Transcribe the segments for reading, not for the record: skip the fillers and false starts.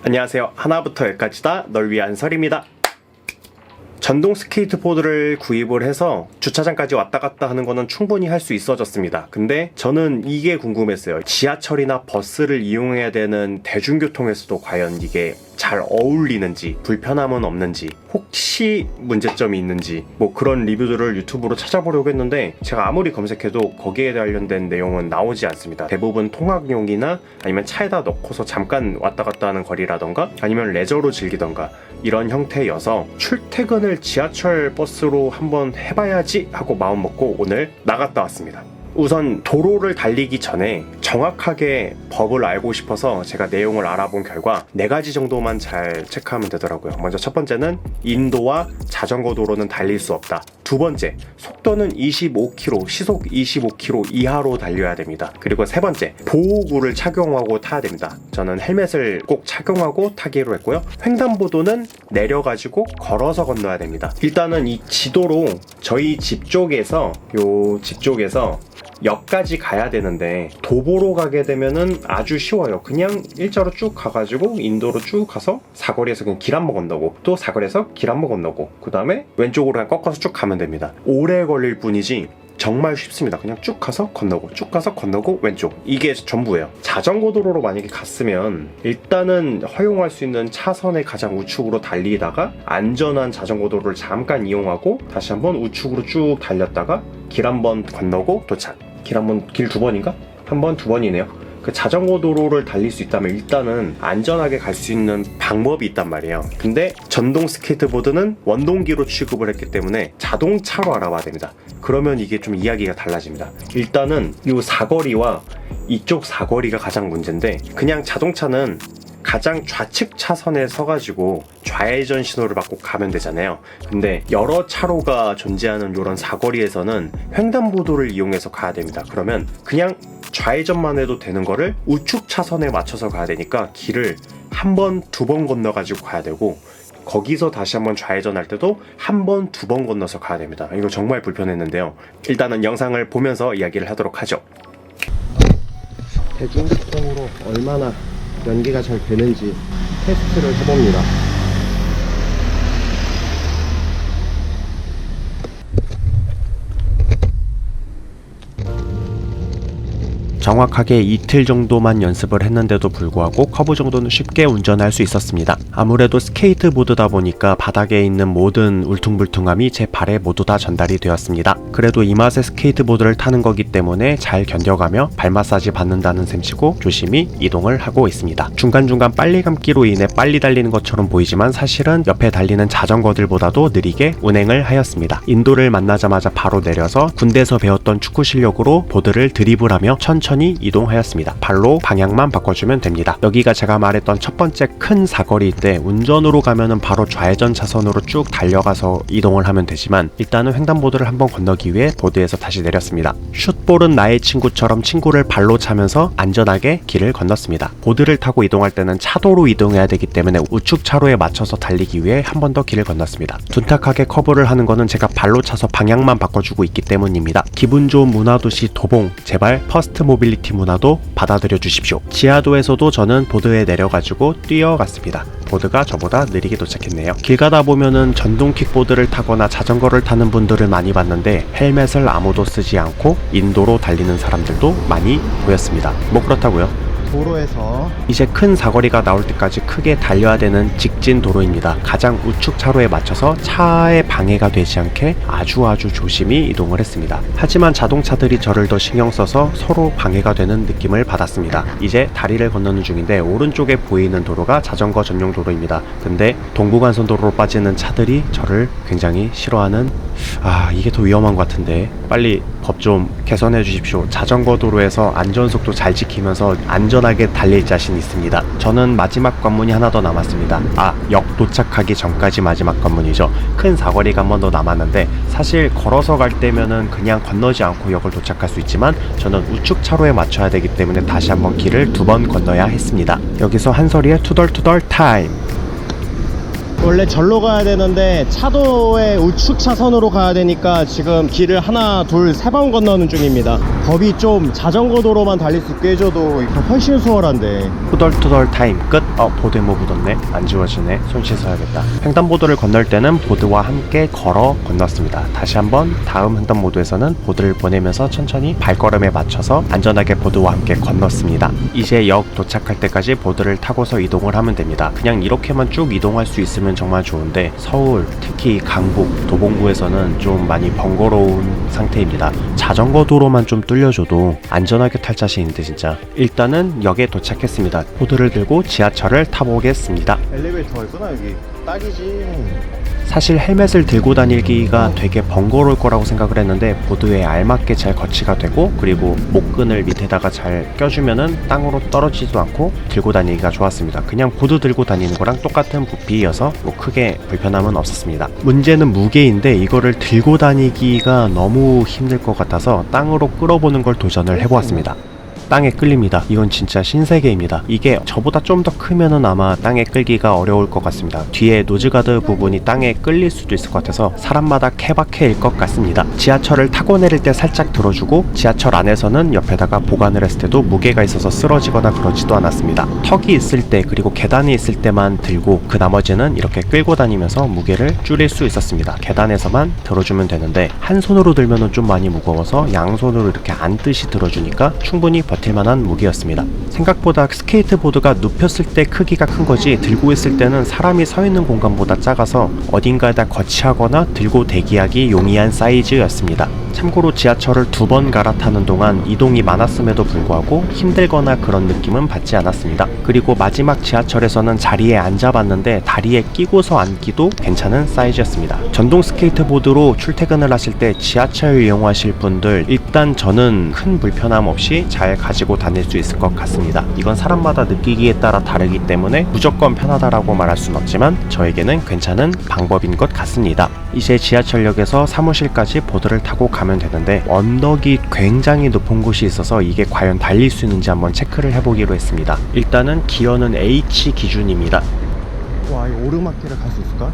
안녕하세요. 하나부터 열까지다 널 위한 설입니다. 전동 스케이트보드를 구입을 해서 주차장까지 왔다 갔다 하는 거는 충분히 할 수 있어졌습니다. 근데 저는 이게 궁금했어요. 지하철이나 버스를 이용해야 되는 대중교통에서도 과연 이게 잘 어울리는지, 불편함은 없는지, 혹시 문제점이 있는지 뭐 그런 리뷰들을 유튜브로 찾아보려고 했는데 제가 아무리 검색해도 거기에 관련된 내용은 나오지 않습니다. 대부분 통학용이나 아니면 차에다 넣고서 잠깐 왔다 갔다 하는 거리라던가 아니면 레저로 즐기던가 이런 형태여서 출퇴근을 지하철 버스로 한번 해봐야지 하고 마음 먹고 오늘 나갔다 왔습니다. 우선 도로를 달리기 전에 정확하게 법을 알고 싶어서 제가 내용을 알아본 결과 4가지 정도만 잘 체크하면 되더라고요. 먼저 첫 번째는 인도와 자전거 도로는 달릴 수 없다. 두 번째, 속도는 25km, 시속 25km 이하로 달려야 됩니다. 그리고 세 번째, 보호구를 착용하고 타야 됩니다. 저는 헬멧을 꼭 착용하고 타기로 했고요. 횡단보도는 내려가지고 걸어서 건너야 됩니다. 일단은 이 지도로 저희 집 쪽에서 역까지 가야 되는데 도보로 가게 되면은 아주 쉬워요. 그냥 일자로 쭉 가가지고 인도로 쭉 가서 사거리에서 그냥 길 한번 건너고 또 사거리에서 길 한번 건너고 그 다음에 왼쪽으로 그냥 꺾어서 쭉 가면 됩니다. 오래 걸릴 뿐이지 정말 쉽습니다. 그냥 쭉 가서 건너고 쭉 가서 건너고 왼쪽, 이게 전부예요. 자전거 도로로 만약에 갔으면 일단은 허용할 수 있는 차선의 가장 우측으로 달리다가 안전한 자전거 도로를 잠깐 이용하고 다시 한번 우측으로 쭉 달렸다가 길 한번 건너고 도착. 길 2번인가? 한 번, 2번이네요. 그 자전거 도로를 달릴 수 있다면 일단은 안전하게 갈 수 있는 방법이 있단 말이에요. 근데 전동 스케이트보드는 원동기로 취급을 했기 때문에 자동차로 알아봐야 됩니다. 그러면 이게 좀 이야기가 달라집니다. 일단은 이 사거리와 이쪽 사거리가 가장 문제인데, 그냥 자동차는 가장 좌측 차선에 서가지고 좌회전 신호를 받고 가면 되잖아요. 근데 여러 차로가 존재하는 이런 사거리에서는 횡단보도를 이용해서 가야 됩니다. 그러면 그냥 좌회전만 해도 되는 거를 우측 차선에 맞춰서 가야 되니까 길을 한 번, 2번 건너가지고 가야 되고, 거기서 다시 한번 좌회전할 때도 한 번, 2번 건너서 가야 됩니다. 이거 정말 불편했는데요. 일단은 영상을 보면서 이야기를 하도록 하죠. 대중교통으로 얼마나 연기가 잘 되는지 테스트를 해봅니다. 정확하게 이틀 정도만 연습을 했는데도 불구하고 커브 정도는 쉽게 운전할 수 있었습니다. 아무래도 스케이트보드다 보니까 바닥에 있는 모든 울퉁불퉁함이 제 발에 모두 다 전달이 되었습니다. 그래도 이 맛에 스케이트보드를 타는 거기 때문에 잘 견뎌가며 발 마사지 받는다는 셈치고 조심히 이동을 하고 있습니다. 중간중간 빨리 감기로 인해 빨리 달리는 것처럼 보이지만 사실은 옆에 달리는 자전거들보다도 느리게 운행을 하였습니다. 인도를 만나자마자 바로 내려서 군대에서 배웠던 축구 실력으로 보드를 드리블하며 천천히 이동하였습니다. 발로 방향만 바꿔주면 됩니다. 여기가 제가 말했던 첫 번째 큰 사거리인데 운전으로 가면은 바로 좌회전 차선으로 쭉 달려가서 이동을 하면 되지만 일단은 횡단보도를 한번 건너기 위해 보드에서 다시 내렸습니다. 슛볼은 나의 친구처럼 친구를 발로 차면서 안전하게 길을 건넜습니다. 보드를 타고 이동할 때는 차도로 이동해야 되기 때문에 우측 차로에 맞춰서 달리기 위해 한 번 더 길을 건넜습니다. 둔탁하게 커브를 하는 거는 제가 발로 차서 방향만 바꿔주고 있기 때문입니다. 기분 좋은 문화도시 도봉, 제발 퍼스트 모빌리티 문화도 받아들여 주십시오. 지하도에서도 저는 보드에 내려가지고 뛰어갔습니다. 보드가 저보다 느리게 도착했네요. 길 가다 보면은 전동 킥보드를 타거나 자전거를 타는 분들을 많이 봤는데 헬멧을 아무도 쓰지 않고 인도로 달리는 사람들도 많이 보였습니다. 뭐 그렇다고요. 도로에서 이제 큰 사거리가 나올 때까지 크게 달려야 되는 직진 도로입니다. 가장 우측 차로에 맞춰서 차에 방해가 되지 않게 아주 조심히 이동을 했습니다. 하지만 자동차들이 저를 더 신경 써서 서로 방해가 되는 느낌을 받았습니다. 이제 다리를 건너는 중인데 오른쪽에 보이는 도로가 자전거 전용 도로입니다. 근데 동부간선도로로 빠지는 차들이 저를 굉장히 싫어하는, 이게 더 위험한 것 같은데 빨리 법 좀 개선해 주십시오. 자전거 도로에서 안전속도 잘 지키면서 안전하게 달릴 자신 있습니다. 저는 마지막 관문이 하나 더 남았습니다. 역 도착하기 전까지 마지막 관문이죠. 큰 사거리가 한 번 더 남았는데 사실 걸어서 갈 때면은 그냥 건너지 않고 역을 도착할 수 있지만 저는 우측 차로에 맞춰야 되기 때문에 다시 한번 길을 2번 건너야 했습니다. 여기서 한소리의 투덜투덜 타임. 원래 절로 가야 되는데 차도의 우측 차선으로 가야 되니까 지금 길을 하나 둘 세 번 건너는 중입니다. 법이 좀 자전거 도로만 달릴 수 있게 해줘도 이거 훨씬 수월한데. 후덜투덜 타임 끝. 보드에 뭐 묻었네. 안 지워지네. 손 씻어야겠다. 횡단보도를 건널 때는 보드와 함께 걸어 건넜습니다. 다시 한번 다음 횡단보도에서는 보드를 보내면서 천천히 발걸음에 맞춰서 안전하게 보드와 함께 건넜습니다. 이제 역 도착할 때까지 보드를 타고서 이동을 하면 됩니다. 그냥 이렇게만 쭉 이동할 수 있으면 정말 좋은데 서울, 특히 강북, 도봉구에서는 좀 많이 번거로운 상태입니다. 자전거 도로만 좀 뚫려줘도 안전하게 탈 자신인데 진짜. 일단은 역에 도착했습니다. 보드를 들고 지하철을 타보겠습니다. 엘리베이터가 있구나 여기. 딱이지. 사실 헬멧을 들고 다니기가 되게 번거로울 거라고 생각을 했는데 보드에 알맞게 잘 거치가 되고, 그리고 목끈을 밑에다가 잘 껴주면은 땅으로 떨어지지도 않고 들고 다니기가 좋았습니다. 그냥 보드 들고 다니는 거랑 똑같은 부피여서 뭐 크게 불편함은 없었습니다. 문제는 무게인데 이거를 들고 다니기가 너무 힘들 것 같아서 땅으로 끌어보는 걸 도전을 해보았습니다. 땅에 끌립니다. 이건 진짜 신세계입니다. 이게 저보다 좀 더 크면은 아마 땅에 끌기가 어려울 것 같습니다. 뒤에 노즈가드 부분이 땅에 끌릴 수도 있을 것 같아서 사람마다 케바케일 것 같습니다. 지하철을 타고 내릴 때 살짝 들어주고, 지하철 안에서는 옆에다가 보관을 했을 때도 무게가 있어서 쓰러지거나 그러지도 않았습니다. 턱이 있을 때 그리고 계단이 있을 때만 들고 그 나머지는 이렇게 끌고 다니면서 무게를 줄일 수 있었습니다. 계단에서만 들어주면 되는데 한 손으로 들면은 좀 많이 무거워서 양손으로 이렇게 앉듯이 들어주니까 충분히 버틸만한 무게였습니다. 생각보다 스케이트보드가 눕혔을 때 크기가 큰 거지 들고 있을 때는 사람이 서 있는 공간보다 작아서 어딘가에다 거치하거나 들고 대기하기 용이한 사이즈였습니다. 참고로 지하철을 2번 갈아타는 동안 이동이 많았음에도 불구하고 힘들거나 그런 느낌은 받지 않았습니다. 그리고 마지막 지하철에서는 자리에 앉아봤는데 다리에 끼고서 앉기도 괜찮은 사이즈였습니다. 전동 스케이트보드로 출퇴근을 하실 때 지하철 이용하실 분들, 일단 저는 큰 불편함 없이 잘 가지고 다닐 수 있을 것 같습니다. 이건 사람마다 느끼기에 따라 다르기 때문에 무조건 편하다라고 말할 순 없지만 저에게는 괜찮은 방법인 것 같습니다. 이제 지하철역에서 사무실까지 보드를 타고 가면 되는데 언덕이 굉장히 높은 곳이 있어서 이게 과연 달릴 수 있는지 한번 체크를 해보기로 했습니다. 일단은 기어는 H 기준입니다. 와, 이 오르막길을 갈 수 있을까?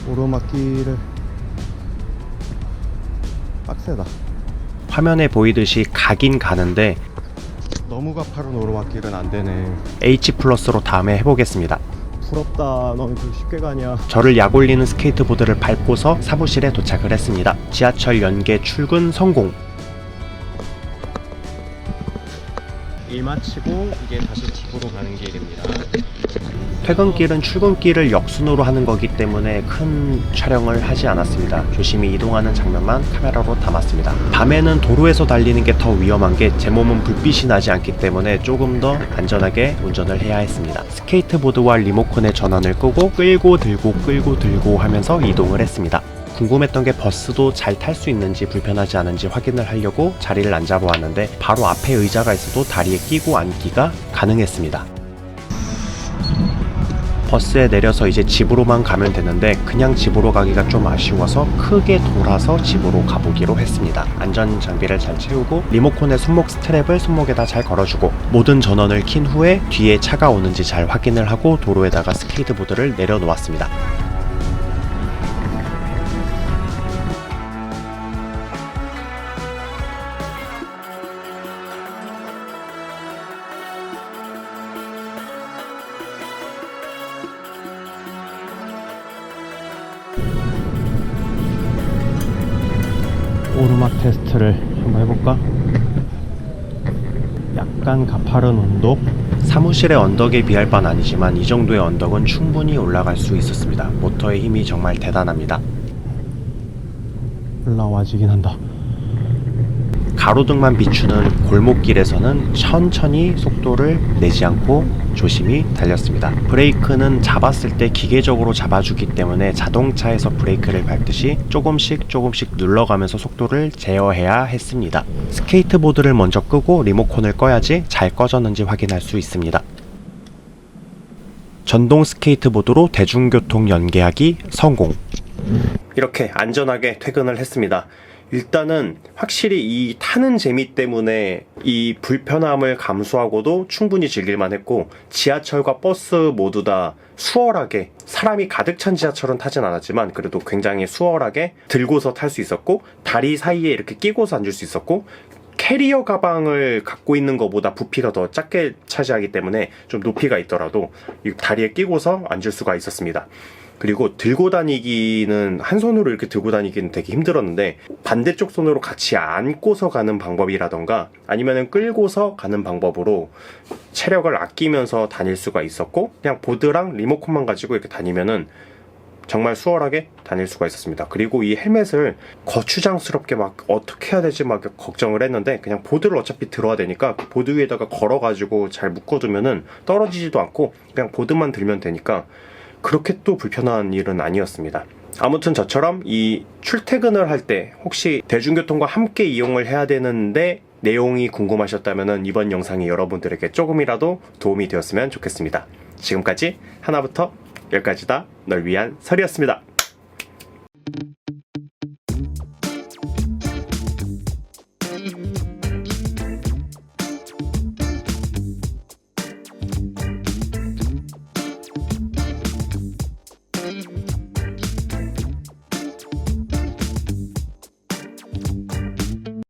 오르막길을 빡세다. 화면에 보이듯이 가긴 가는데 너무 가파른 오르막길은 안 되네. H 플러스로 다음에 해보겠습니다. 부럽다. 너무 쉽게 가냐. 저를 약올리는 스케이트보드를 밟고서 사무실에 도착을 했습니다. 지하철 연계 출근 성공. 일 마치고 이게 다시 집으로 가는 길입니다. 퇴근길은 출근길을 역순으로 하는 거기 때문에 큰 촬영을 하지 않았습니다. 조심히 이동하는 장면만 카메라로 담았습니다. 밤에는 도로에서 달리는 게 더 위험한 게 제 몸은 불빛이 나지 않기 때문에 조금 더 안전하게 운전을 해야 했습니다. 스케이트보드와 리모컨의 전원을 끄고 끌고 들고 하면서 이동을 했습니다. 궁금했던 게 버스도 잘 탈 수 있는지 불편하지 않은지 확인을 하려고 자리를 앉아보았는데 바로 앞에 의자가 있어도 다리에 끼고 앉기가 가능했습니다. 버스에 내려서 이제 집으로만 가면 되는데 그냥 집으로 가기가 좀 아쉬워서 크게 돌아서 집으로 가보기로 했습니다. 안전장비를 잘 채우고 리모컨의 손목 스트랩을 손목에다 잘 걸어주고 모든 전원을 킨 후에 뒤에 차가 오는지 잘 확인을 하고 도로에다가 스케이트보드를 내려놓았습니다. 오르막 테스트를 한번 해볼까? 약간 가파른 언덕? 사무실의 언덕에 비할 바는 아니지만 이 정도의 언덕은 충분히 올라갈 수 있었습니다. 모터의 힘이 정말 대단합니다. 올라와지긴 한다. 가로등만 비추는 골목길에서는 천천히 속도를 내지 않고 조심히 달렸습니다. 브레이크는 잡았을 때 기계적으로 잡아주기 때문에 자동차에서 브레이크를 밟듯이 조금씩 눌러가면서 속도를 제어해야 했습니다. 스케이트보드를 먼저 끄고 리모컨을 꺼야지 잘 꺼졌는지 확인할 수 있습니다. 전동 스케이트보드로 대중교통 연계하기 성공. 이렇게 안전하게 퇴근을 했습니다. 일단은 확실히 이 타는 재미 때문에 이 불편함을 감수하고도 충분히 즐길만 했고, 지하철과 버스 모두 다 수월하게, 사람이 가득 찬 지하철은 타진 않았지만 그래도 굉장히 수월하게 들고서 탈 수 있었고, 다리 사이에 이렇게 끼고서 앉을 수 있었고, 캐리어 가방을 갖고 있는 것보다 부피가 더 작게 차지하기 때문에 좀 높이가 있더라도 이 다리에 끼고서 앉을 수가 있었습니다. 그리고 들고 다니기는, 한 손으로 이렇게 들고 다니기는 되게 힘들었는데, 반대쪽 손으로 같이 안고서 가는 방법이라던가 아니면은 끌고서 가는 방법으로 체력을 아끼면서 다닐 수가 있었고, 그냥 보드랑 리모컨만 가지고 이렇게 다니면은 정말 수월하게 다닐 수가 있었습니다. 그리고 이 헬멧을 거추장스럽게 막 어떻게 해야 되지 막 걱정을 했는데, 그냥 보드를 어차피 들어야 되니까 보드 위에다가 걸어가지고 잘 묶어두면은 떨어지지도 않고 그냥 보드만 들면 되니까 그렇게 또 불편한 일은 아니었습니다. 아무튼 저처럼 이 출퇴근을 할 때 혹시 대중교통과 함께 이용을 해야 되는데 내용이 궁금하셨다면 이번 영상이 여러분들에게 조금이라도 도움이 되었으면 좋겠습니다. 지금까지 하나부터 열까지 다 널 위한 설이었습니다.